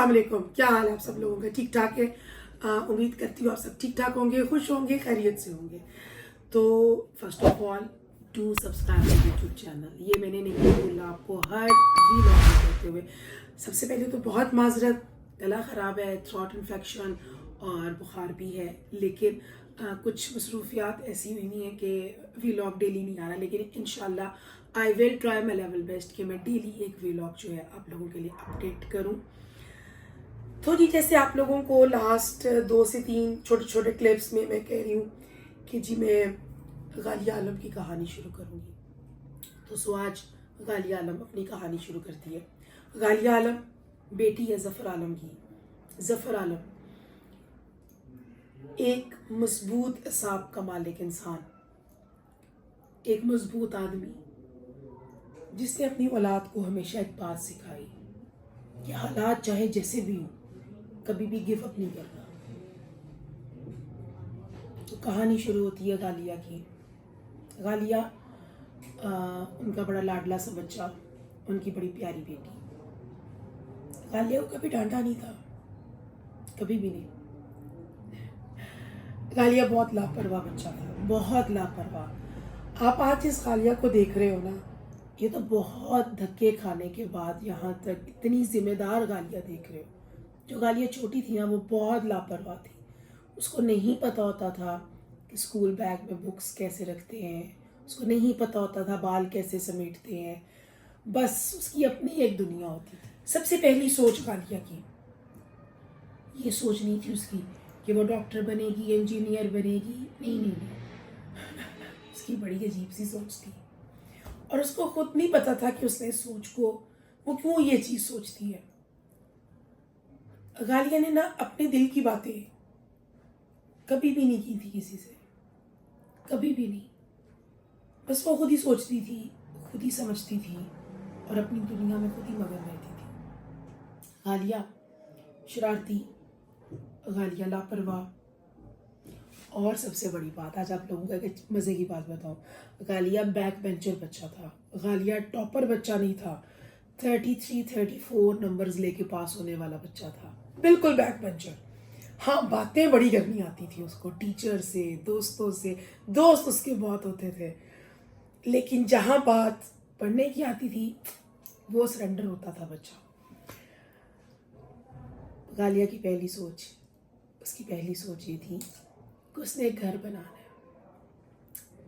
अस्सलाम वालेकुम, क्या हाल है आप सब लोगों का? ठीक ठाक है? उम्मीद करती हूँ आप सब ठीक ठाक होंगे, खुश होंगे, खैरियत से होंगे। तो first of all to subscribe my YouTube channel, ये मैंने नहीं बोला आपको हर वीडियो में करते हुए। सबसे पहले तो बहुत माजरत, गला ख़राब है, थ्रोट इन्फेक्शन और बुखार भी है, लेकिन कुछ मसरूफियात ऐसी हुई हैं कि वीलॉग डेली नहीं आ रहा, लेकिन इंशाल्लाह I will try my level best कि मैं डेली एक वीलॉग जो है आप लोगों के लिए अपडेट करूं। तो जी जैसे आप लोगों को लास्ट 2 से 3 छोटे छोटे क्लिप्स में मैं कह रही हूँ कि जी मैं गालिया आलम की कहानी शुरू करूँगी। तो आज गालिया आलम अपनी कहानी शुरू करती है। गालिया आलम बेटी है ज़फ़र आलम की। ज़फ़र आलम एक मजबूत असाब का मालिक इंसान, एक मजबूत आदमी जिसने अपनी औलाद को हमेशा एक बात सिखाई कि हालात चाहे जैसे भी हों, कभी भी गिव अप नहीं करना। तो कहानी शुरू होती है गालिया की। गालिया उनका बड़ा लाडला सा बच्चा, उनकी बड़ी प्यारी बेटी। गालिया को कभी डांटा नहीं था, कभी भी नहीं। गालिया बहुत लापरवाह बच्चा था, बहुत लापरवाह। आप आज इस गालिया को देख रहे हो ना, ये तो बहुत धक्के खाने के बाद यहाँ तक इतनी जिम्मेदार गालिया देख रहे हो। जो गालिया छोटी थी ना, वो बहुत लापरवाह थी। उसको नहीं पता होता था कि स्कूल बैग में बुक्स कैसे रखते हैं, उसको नहीं पता होता था बाल कैसे समेटते हैं। बस उसकी अपनी एक दुनिया होती। सबसे पहली सोच गालिया की ये सोच नहीं थी उसकी कि वो डॉक्टर बनेगी, इंजीनियर बनेगी। नहीं नहीं नहीं, उसकी बड़ी अजीब सी सोच थी और उसको खुद नहीं पता था कि उसने सोच को वो क्यों ये चीज़ सोचती है। गालिया ने ना अपने दिल की बातें कभी भी नहीं की थी किसी से, कभी भी नहीं। बस वो खुद ही सोचती थी, खुद ही समझती थी और अपनी दुनिया में खुद ही मगन रहती थी। गालिया शरारती, गालिया लापरवाह, और सबसे बड़ी बात आज आप लोगों को एक मज़े की बात बताऊं, गालिया बैक बेंचर बच्चा था। गालिया टॉपर बच्चा नहीं था, 33-34 नंबर्स लेके पास होने वाला बच्चा था, बिल्कुल बैक बेंचर। हाँ, बातें बड़ी करनी आती थी उसको, टीचर से, दोस्तों से। दोस्त उसके बहुत होते थे, लेकिन जहाँ बात पढ़ने की आती थी वो सरेंडर होता था बच्चा। गालिया की पहली सोच, उसकी पहली सोच ये थी कि उसने एक घर बनाना है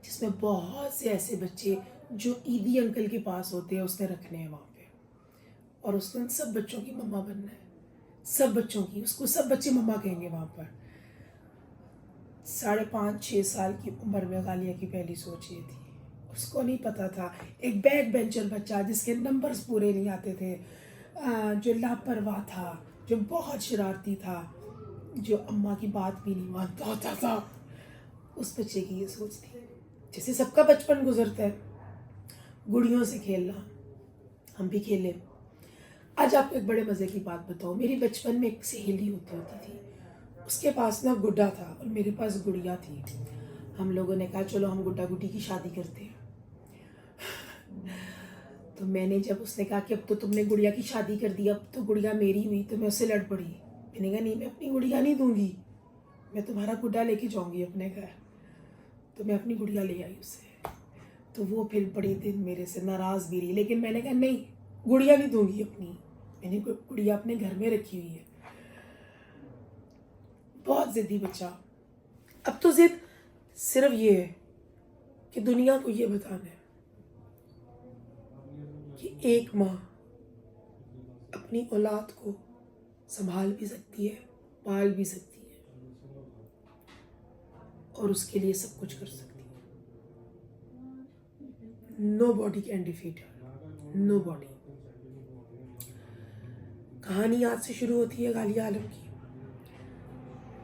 जिसमें बहुत से ऐसे बच्चे जो ईदी अंकल के पास होते हैं उसने रखने हैं वहाँ पे, और उसने उन सब बच्चों की मम्मा बनना है। सब बच्चों की, उसको सब बच्चे मम्मा कहेंगे वहाँ पर। 5.5-6 साल की उम्र में गालिया की पहली सोच ये थी। उसको नहीं पता था एक बैक बेंचर बच्चा जिसके नंबर्स पूरे नहीं आते थे, जो लापरवाह था, जो बहुत शरारती था, जो अम्मा की बात भी नहीं मानता होता था, उस बच्चे की ये सोच थी। जैसे सबका बचपन गुजरता है, गुड़ियों से खेलना, हम भी खेले। आज आपको एक बड़े मज़े की बात बताऊँ, मेरी बचपन में एक सहेली होती थी, उसके पास ना गुड्डा था और मेरे पास गुड़िया थी। हम लोगों ने कहा चलो हम गुड्डा गुड्डी की शादी करते हैं। तो मैंने जब उसने कहा कि अब तो तुमने गुड़िया की शादी कर दी, अब तो गुड़िया मेरी हुई, तो मैं उससे लड़ पड़ी। मैंने कहा नहीं, मैं अपनी गुड़िया नहीं दूंगी, मैं तुम्हारा गुड्डा लेके जाऊंगी अपने घर। तो मैं अपनी गुड़िया ले आई उससे। तो वो फिर बड़े दिन मेरे से नाराज़ भी रही, लेकिन मैंने कहा नहीं, गुड़िया नहीं दूंगी अपनी, मैंने गुड़िया अपने घर में रखी हुई है। बहुत ज़िद्दी बच्चा। अब तो ज़िद सिर्फ ये है कि दुनिया को ये बताना है कि एक माँ अपनी औलाद को संभाल भी सकती है, पाल भी सकती है और उसके लिए सब कुछ कर सकती है। Nobody can defeat her, nobody। कहानी आज से शुरू होती है गालिया आलम की।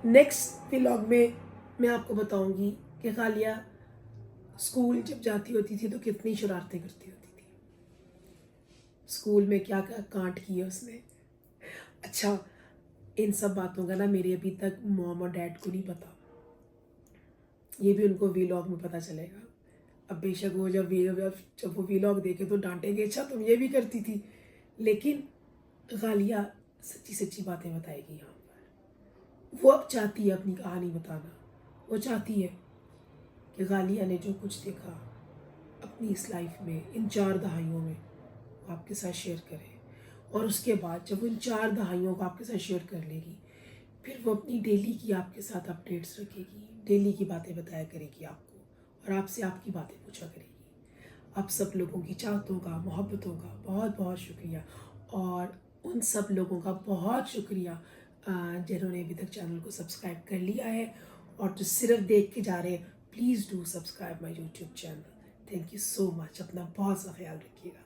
नेक्स्ट व्लॉग में मैं आपको बताऊंगी कि गालिया स्कूल जब जाती होती थी तो कितनी शरारतें करती होती थी, स्कूल में क्या क्या कांड किए उसने। अच्छा, इन सब बातों का ना मेरे अभी तक मॉम और डैड को नहीं पता, ये भी उनको व्लॉग में पता चलेगा। अब बेशक वो जब वो व्लॉग देखे तो डांटेंगे, अच्छा तुम ये भी करती थी। लेकिन गालिया सच्ची सच्ची बातें बताएगी यहाँ पर। वो अब चाहती है अपनी कहानी बताना, वो चाहती है कि गालिया ने जो कुछ देखा अपनी इस लाइफ में, इन 4 दहाइयों में, वो आपके साथ शेयर करे। और उसके बाद जब वो इन 4 दहाइयों को आपके साथ शेयर कर लेगी, फिर वो अपनी डेली की आपके साथ अपडेट्स रखेगी, डेली की बातें बताया करेगी आपको, और आपसे आपकी बातें पूछा करेगी। आप सब लोगों की चाहतों का, मोहब्बतों का बहुत बहुत शुक्रिया, और उन सब लोगों का बहुत शुक्रिया जिन्होंने अभी तक चैनल को सब्सक्राइब कर लिया है, और जो सिर्फ देख के जा रहे हैं, please do subscribe my YouTube channel. Thank you so much. अपना बहुत सा ख्याल रखिएगा।